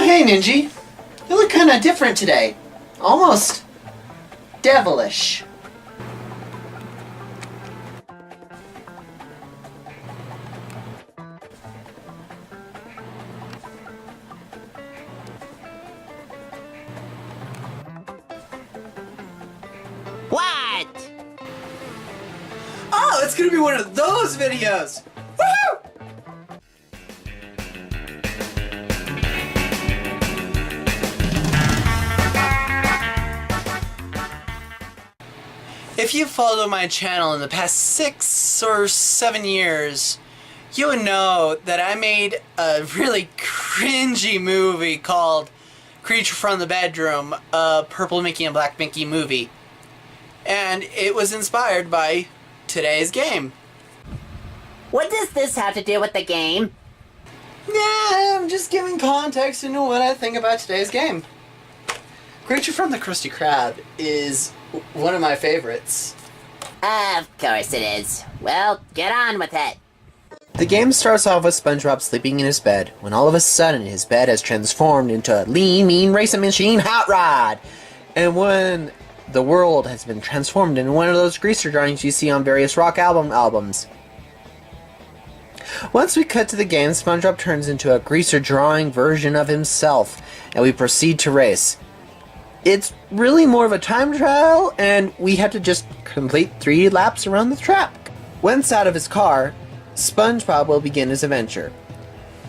hey, Ninjie. You look kind of different today. Almost devilish. What? Oh, it's gonna be one of those videos! Woohoo! If you followed my channel in the past 6 or 7 years, you would know that I made a really cringy movie called Creature from the Bedroom, a Purple Mickey and Black Mickey movie. And it was inspired by today's game. What does this have to do with the game? Yeah, I'm just giving context into what I think about today's game. Creature from the Krusty Krab is one of my favorites. Of course it is. Well, get on with it. The game starts off with Spongebob sleeping in his bed, when all of a sudden his bed has transformed into a lean, mean racing machine hot rod. And when the world has been transformed into one of those greaser drawings you see on various rock albums. Once we cut to the game, SpongeBob turns into a greaser drawing version of himself, and we proceed to race. It's really more of a time trial, and we have to just complete 3 laps around the track. Once out of his car, SpongeBob will begin his adventure.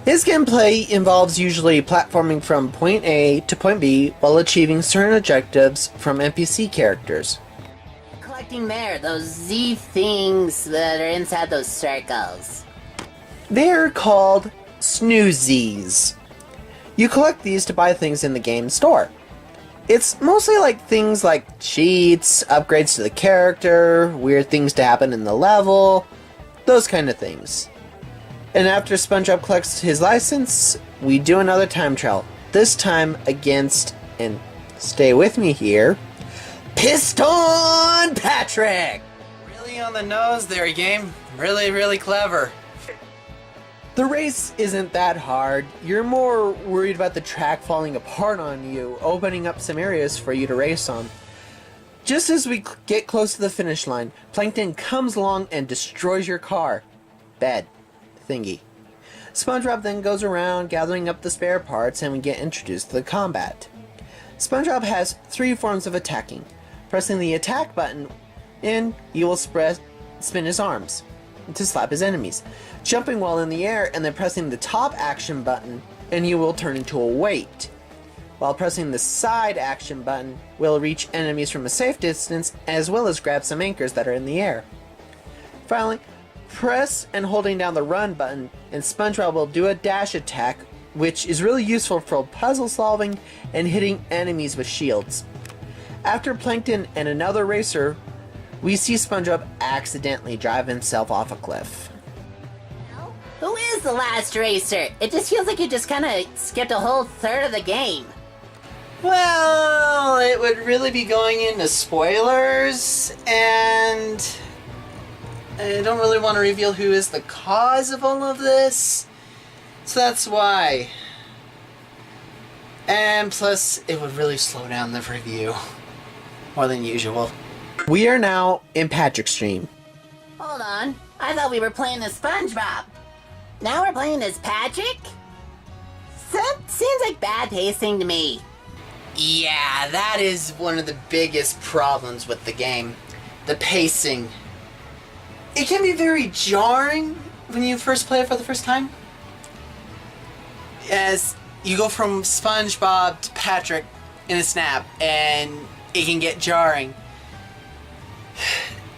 His gameplay involves usually platforming from point A to point B while achieving certain objectives from NPC characters. Collecting there, those Z things that are inside those circles. They're called snoozies. You collect these to buy things in the game store. It's mostly like things like cheats, upgrades to the character, weird things to happen in the level, those kind of things. And after SpongeBob collects his license, we do another time trial. This time against, and stay with me here, Piston Patrick! Really on the nose there, game. Really, really clever. The race isn't that hard. You're more worried about the track falling apart on you, opening up some areas for you to race on. Just as we get close to the finish line, Plankton comes along and destroys your car. Bad thingy. SpongeBob then goes around gathering up the spare parts and we get introduced to the combat. SpongeBob has 3 forms of attacking. Pressing the attack button, and he will spin his arms to slap his enemies. Jumping while in the air and then pressing the top action button, and he will turn into a weight. While pressing the side action button, will reach enemies from a safe distance as well as grab some anchors that are in the air. Finally, press and holding down the run button and SpongeBob will do a dash attack, which is really useful for puzzle solving and hitting enemies with shields. After Plankton and another racer, we see SpongeBob accidentally drive himself off a cliff. Who is the last racer? It just feels like you just kind of skipped a whole third of the game. Well, it would really be going into spoilers, and I don't really want to reveal who is the cause of all of this, so that's why. And plus, it would really slow down the review more than usual. We are now in Patrick's stream. Hold on. I thought we were playing as SpongeBob. Now we're playing as Patrick? That seems like bad pacing to me. Yeah, that is one of the biggest problems with the game. The pacing. It can be very jarring when you first play it for the first time. As you go from SpongeBob to Patrick in a snap, and it can get jarring.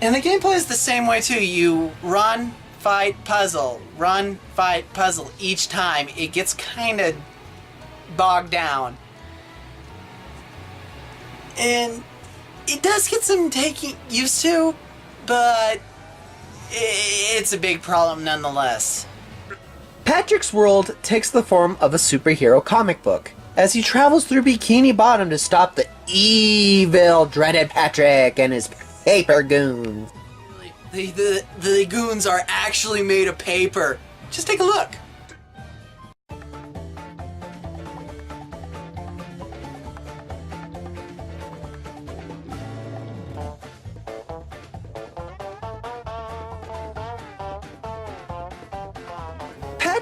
And the gameplay is the same way too. You run, fight, puzzle, run, fight, puzzle. Each time it gets kind of bogged down. And it does get some taking used to, but it's a big problem nonetheless. Patrick's world takes the form of a superhero comic book, as he travels through Bikini Bottom to stop the evil, dreaded Patrick and his paper goons. The goons are actually made of paper. Just take a look.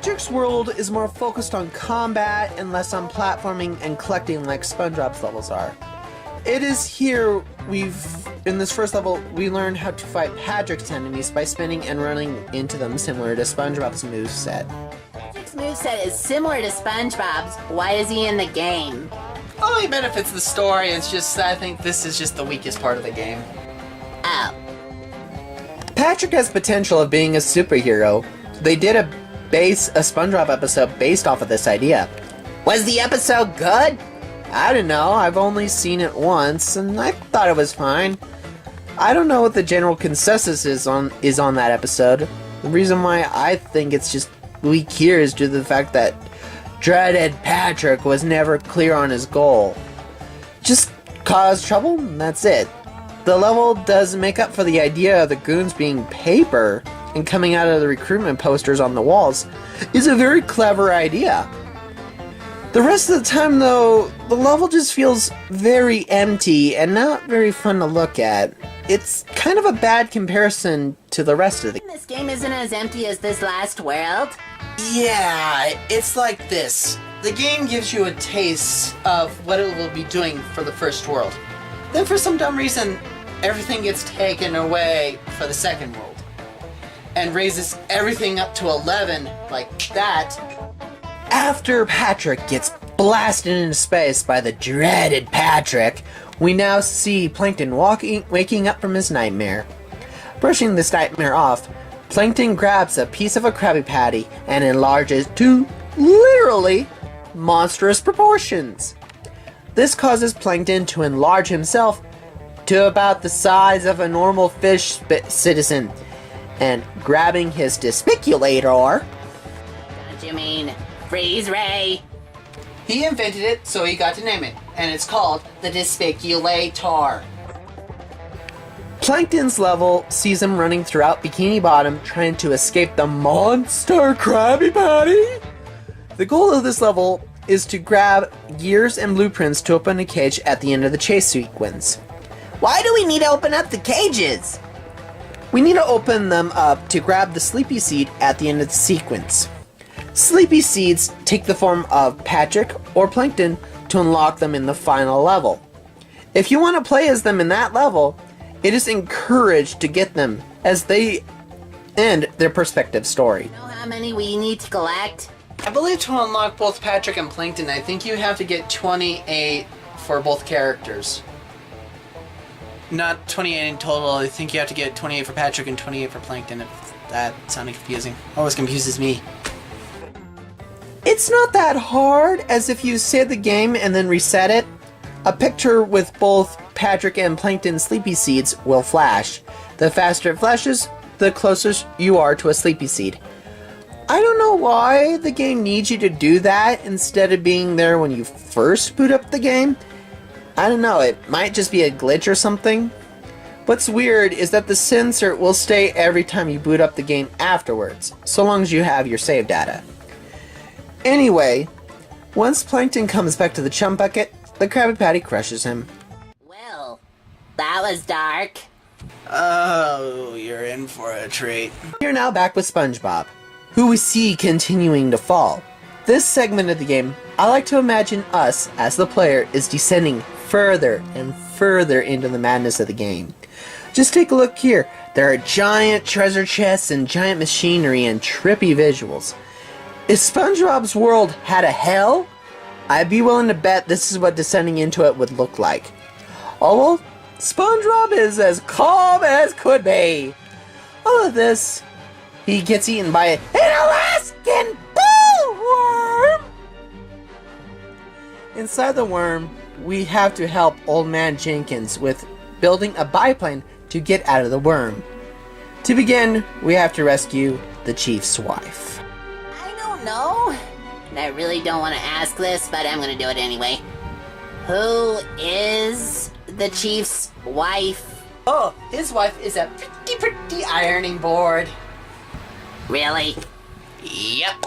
Patrick's world is more focused on combat and less on platforming and collecting like SpongeBob's levels are. It is here in this first level, we learn how to fight Patrick's enemies by spinning and running into them, similar to SpongeBob's moveset. Patrick's moveset is similar to SpongeBob's. Why is he in the game? Only benefits the story, it's just, I think this is just the weakest part of the game. Oh. Patrick has potential of being a superhero. They did a SpongeBob episode based off of this idea. Was the episode good? I don't know, I've only seen it once, and I thought it was fine. I don't know what the general consensus is on that episode. The reason why I think it's just weak here is due to the fact that dreaded Patrick was never clear on his goal. Just cause trouble, and that's it. The level does make up for the idea of the goons being paper and coming out of the recruitment posters on the walls is a very clever idea. The rest of the time though, the level just feels very empty and not very fun to look at. It's kind of a bad comparison to the rest of the game. This game isn't as empty as this last world. Yeah, it's like this. The game gives you a taste of what it will be doing for the first world. Then for some dumb reason, everything gets taken away for the second world. And raises everything up to 11 like that. After Patrick gets blasted into space by the dreaded Patrick, we now see Plankton waking up from his nightmare. Brushing this nightmare off, Plankton grabs a piece of a Krabby Patty and enlarges to, literally, monstrous proportions. This causes Plankton to enlarge himself to about the size of a normal fish citizen, and grabbing his despiculator... Don't you mean Freeze Ray? He invented it, so he got to name it, and it's called the Despiculator. Plankton's level sees him running throughout Bikini Bottom trying to escape the monster Krabby Patty. The goal of this level is to grab gears and blueprints to open a cage at the end of the chase sequence. Why do we need to open up the cages? We need to open them up to grab the Sleepy Seed at the end of the sequence. Sleepy Seeds take the form of Patrick or Plankton to unlock them in the final level. If you want to play as them in that level, it is encouraged to get them as they end their perspective story. You know how many we need to collect? I believe to unlock both Patrick and Plankton, I think you have to get 28 for both characters. Not 28 in total, I think you have to get 28 for Patrick and 28 for Plankton, if that sounded confusing. Always confuses me. It's not that hard, as if you save the game and then reset it, a picture with both Patrick and Plankton Sleepy Seeds will flash. The faster it flashes, the closer you are to a Sleepy Seed. I don't know why the game needs you to do that instead of being there when you first boot up the game. I don't know, it might just be a glitch or something. What's weird is that the sensor will stay every time you boot up the game afterwards, so long as you have your save data. Anyway, once Plankton comes back to the chum bucket, the Krabby Patty crushes him. Well, that was dark. Oh, you're in for a treat. You're now back with SpongeBob, who we see continuing to fall. This segment of the game, I like to imagine us, as the player, is descending further and further into the madness of the game. Just take a look here. There are giant treasure chests and giant machinery and trippy visuals. If SpongeBob's world had a hell, I'd be willing to bet this is what descending into it would look like. Although, SpongeBob is as calm as could be. All of this, he gets eaten by an Alaskan bullworm! Inside the worm, we have to help Old Man Jenkins with building a biplane to get out of the worm. To begin, we have to rescue the chief's wife. No, and I really don't want to ask this, but I'm gonna do it anyway. Who is the chief's wife? Oh, his wife is a pretty ironing board. Really? Yep.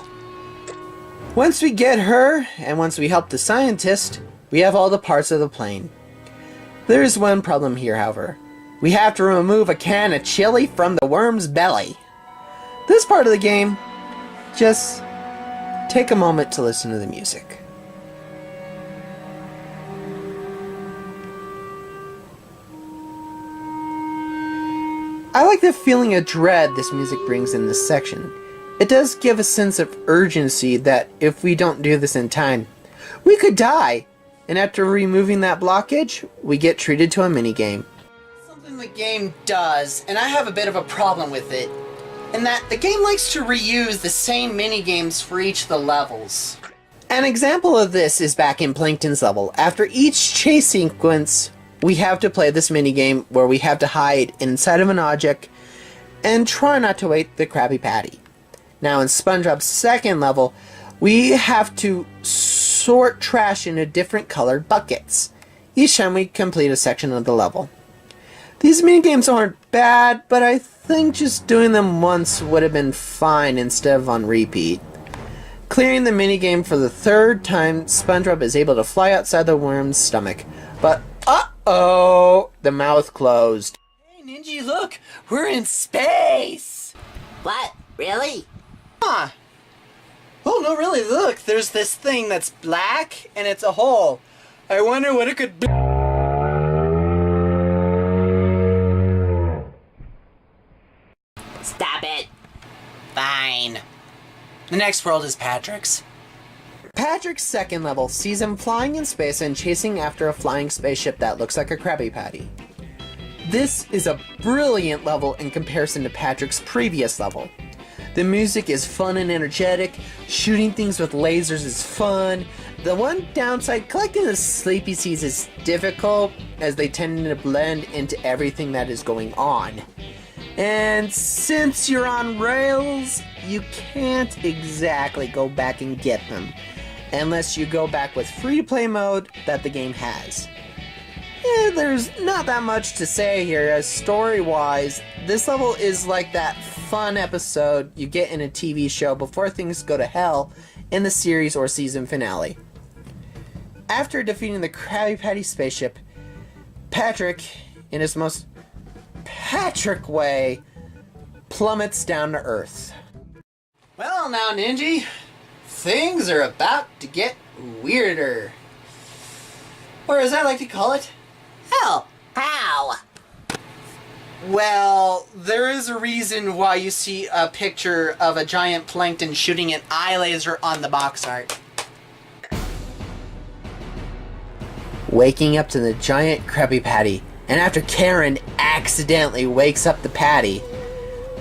Once we get her, and once we help the scientist, we have all the parts of the plane. There is one problem here, however. We have to remove a can of chili from the worm's belly. This part of the game just take a moment to listen to the music. I like the feeling of dread this music brings in this section. It does give a sense of urgency that if we don't do this in time, we could die. And after removing that blockage, we get treated to a minigame. Something the game does, and I have a bit of a problem with it, in that the game likes to reuse the same minigames for each of the levels. An example of this is back in Plankton's level. After each chase sequence, we have to play this minigame where we have to hide inside of an object and try not to wake the Krabby Patty. Now in Spongebob's second level, we have to sort trash into different colored buckets each time we complete a section of the level. These minigames aren't bad, but I think just doing them once would have been fine instead of on repeat. Clearing the minigame for the third time, Spongebob is able to fly outside the worm's stomach, but uh-oh, the mouth closed. Hey Ninjie, look! We're in space! What? Really? Huh. Oh, no, really, look, there's this thing that's black, and it's a hole. I wonder what it could be. Stop it. Fine. The next world is Patrick's. Patrick's second level sees him flying in space and chasing after a flying spaceship that looks like a Krabby Patty. This is a brilliant level in comparison to Patrick's previous level. The music is fun and energetic, shooting things with lasers is fun. The one downside, collecting the sleepy seeds is difficult, as they tend to blend into everything that is going on. And since you're on rails, you can't exactly go back and get them, unless you go back with free-to-play mode that the game has. There's not that much to say here, as story-wise, this level is like that fun episode you get in a TV show before things go to hell in the series or season finale. After defeating the Krabby Patty spaceship, Patrick, in his most Patrick way, plummets down to Earth. Well now, Ninjie, things are about to get weirder. Or as I like to call it, hell. How? Well, there is a reason why you see a picture of a giant Plankton shooting an eye laser on the box art. Waking up to the giant Krabby Patty, and after Karen accidentally wakes up the Patty,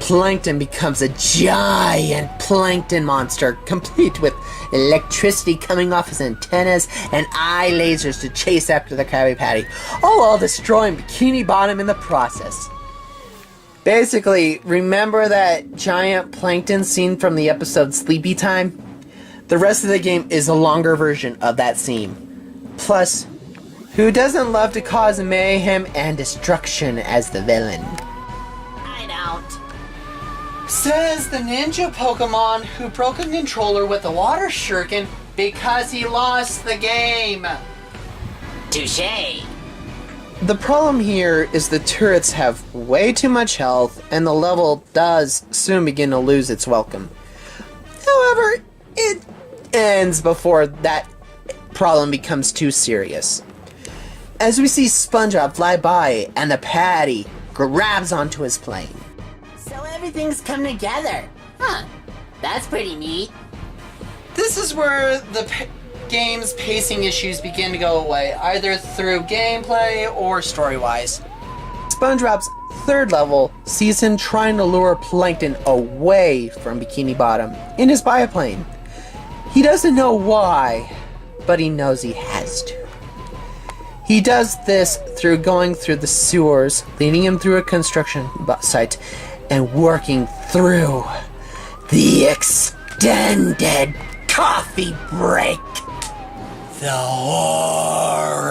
Plankton becomes a giant plankton monster, complete with electricity coming off his antennas and eye lasers to chase after the Krabby Patty, all while destroying Bikini Bottom in the process. Basically, remember that giant plankton scene from the episode Sleepy Time? The rest of the game is a longer version of that scene. Plus, who doesn't love to cause mayhem and destruction as the villain? I don't. Says the ninja Pokemon who broke a controller with a water shuriken because he lost the game. Touché. The problem here is the turrets have way too much health, and the level does soon begin to lose its welcome. However, it ends before that problem becomes too serious. As we see Spongebob fly by, and the Patty grabs onto his plane. So everything's come together. Huh. That's pretty neat. This is where the game's pacing issues begin to go away, either through gameplay or story-wise. Spongebob's third level sees him trying to lure Plankton away from Bikini Bottom in his biplane. He doesn't know why, but he knows he has to. He does this through going through the sewers, leading him through a construction site, and working through the extended coffee break. The horror.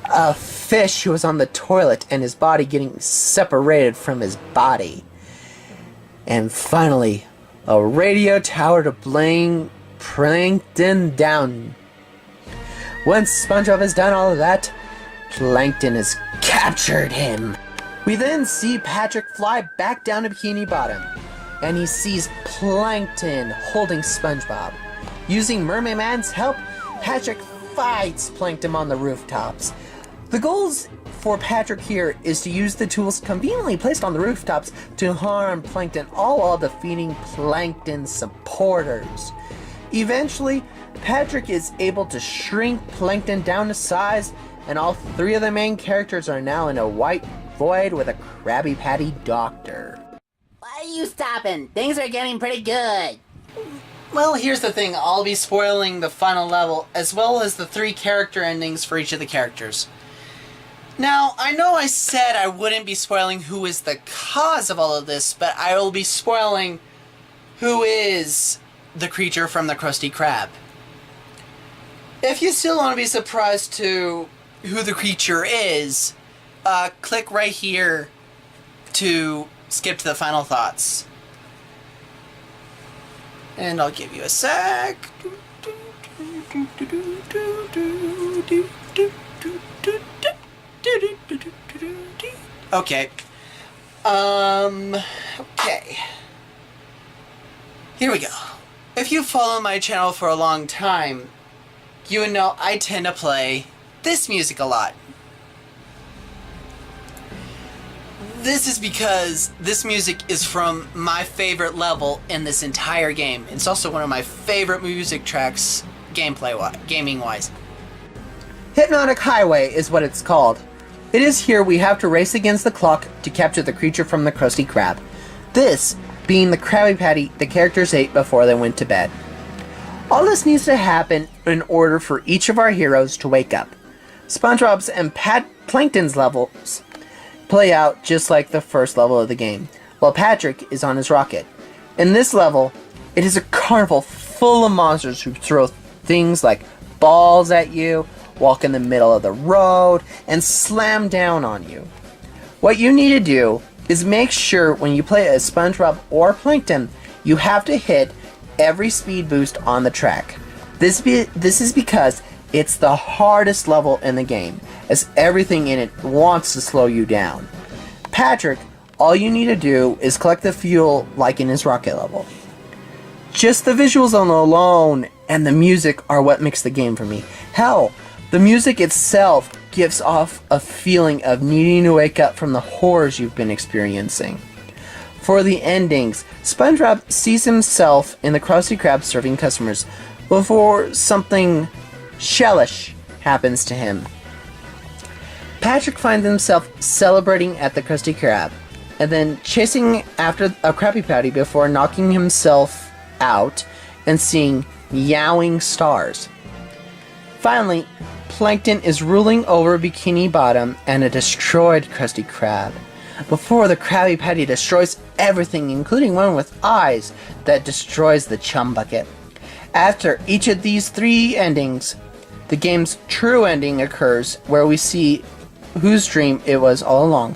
A fish who was on the toilet and his body getting separated from his body. And finally, a radio tower to bring Plankton down. Once Spongebob has done all of that, Plankton has captured him. We then see Patrick fly back down to Bikini Bottom. and he sees Plankton holding Spongebob. Using Mermaid Man's help, Patrick fights Plankton on the rooftops. The goals for Patrick here is to use the tools conveniently placed on the rooftops to harm Plankton, all while defeating Plankton's supporters. Eventually, Patrick is able to shrink Plankton down to size, and all three of the main characters are now in a white void with a Krabby Patty doctor. Why are you stopping? Things are getting pretty good. Well, here's the thing. I'll be spoiling the final level, as well as the 3 character endings for each of the characters. Now, I know I said I wouldn't be spoiling who is the cause of all of this, but I will be spoiling who is the creature from the Krusty Krab. If you still want to be surprised to who the creature is, click right here to skip to the final thoughts. And I'll give you a sec. Okay. Okay. Here we go. If you follow my channel for a long time, you would know I tend to play this music a lot. This is because this music is from my favorite level in this entire game. It's also one of my favorite music tracks gaming-wise. Hypnotic Highway is what it's called. It is here we have to race against the clock to capture the creature from the Krusty Krab. This being the Krabby Patty the characters ate before they went to bed. All this needs to happen in order for each of our heroes to wake up. SpongeBob's and Plankton's levels play out just like the first level of the game, while Patrick is on his rocket. In this level, it is a carnival full of monsters who throw things like balls at you, walk in the middle of the road, and slam down on you. What you need to do is make sure when you play as SpongeBob or Plankton, you have to hit every speed boost on the track. This is because it's the hardest level in the game, as everything in it wants to slow you down. Patrick, all you need to do is collect the fuel like in his rocket level. Just the visuals alone and the music are what makes the game for me. Hell, the music itself gives off a feeling of needing to wake up from the horrors you've been experiencing. For the endings, SpongeBob sees himself in the Krusty Krab serving customers before something shellish happens to him. Patrick finds himself celebrating at the Krusty Krab, and then chasing after a Krabby Patty before knocking himself out and seeing meowing stars. Finally, Plankton is ruling over Bikini Bottom and a destroyed Krusty Krab, before the Krabby Patty destroys everything, including one with eyes that destroys the chum bucket. After each of these 3 endings, the game's true ending occurs, where we see whose dream it was all along.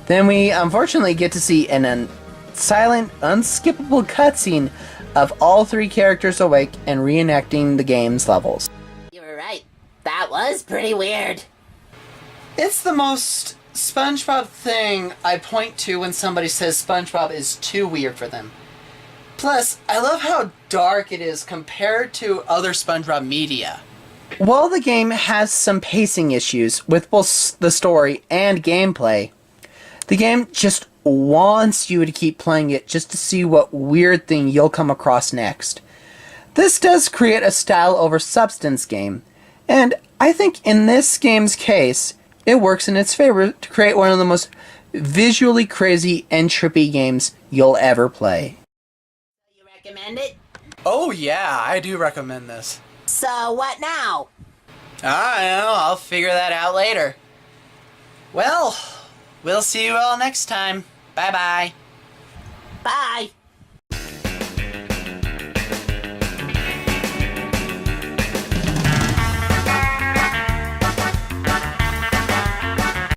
Then we unfortunately get to see an silent, unskippable cutscene of all 3 characters awake and reenacting the game's levels. You were right. That was pretty weird. It's the most SpongeBob thing I point to when somebody says SpongeBob is too weird for them. Plus, I love how dark it is compared to other SpongeBob media. While the game has some pacing issues with both the story and gameplay, the game just wants you to keep playing it just to see what weird thing you'll come across next. This does create a style over substance game, and I think in this game's case, it works in its favor to create one of the most visually crazy and trippy games you'll ever play. You recommend it? Oh yeah, I do recommend this. So what now? I don't know, I'll figure that out later. Well, we'll see you all next time. Bye-bye. Bye.